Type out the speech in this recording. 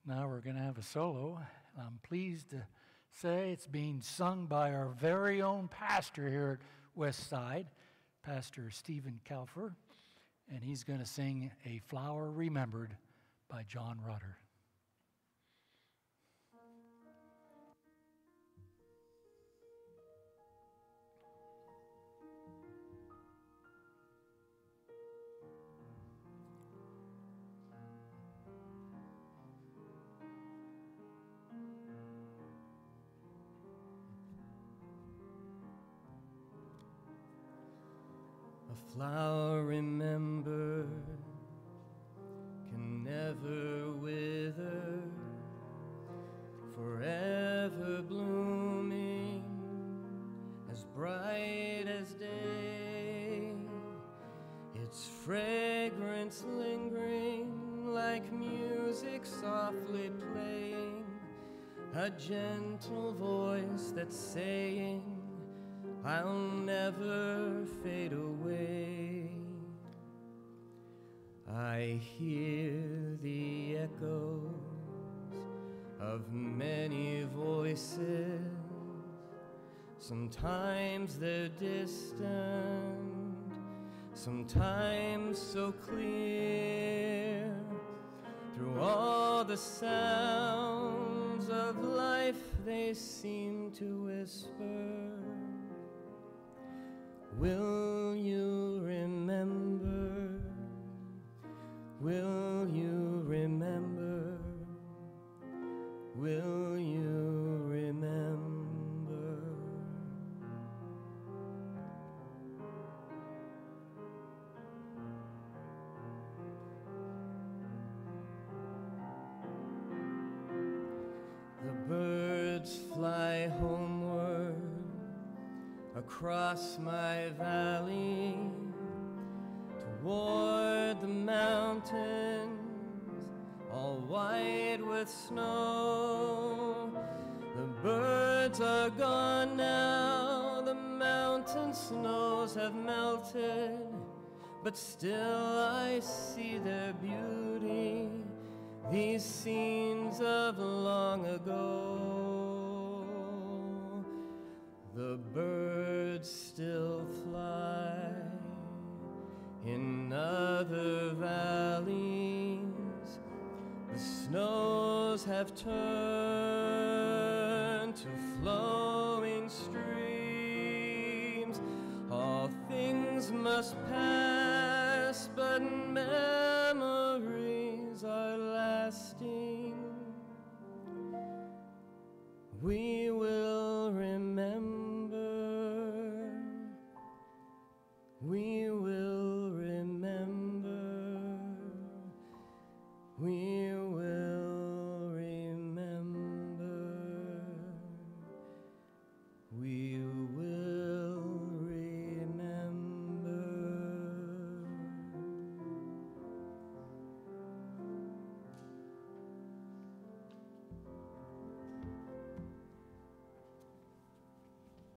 Now we're going to have a solo. I'm pleased to say it's being sung by our very own pastor here at Westside, Pastor Stephen Kalfer, and he's going to sing A Flower Remembered by John Rutter. A flower remembered can never wither, forever blooming, as bright as day, its fragrance lingering like music softly playing, a gentle voice that's saying, I'll never fade away. I hear the echoes of many voices. Sometimes they're distant, sometimes so clear. Through all the sounds of life they seem to whisper, will you remember? Will you remember? Will you remember? The birds fly homeward across my valley, toward the mountains, all white with snow. The birds are gone now, the mountain snows have melted, but still I see their beauty, these scenes of long ago. The birds still fly in other valleys. The snows have turned to flowing streams. All things must pass, but memories are lasting. We will remember. We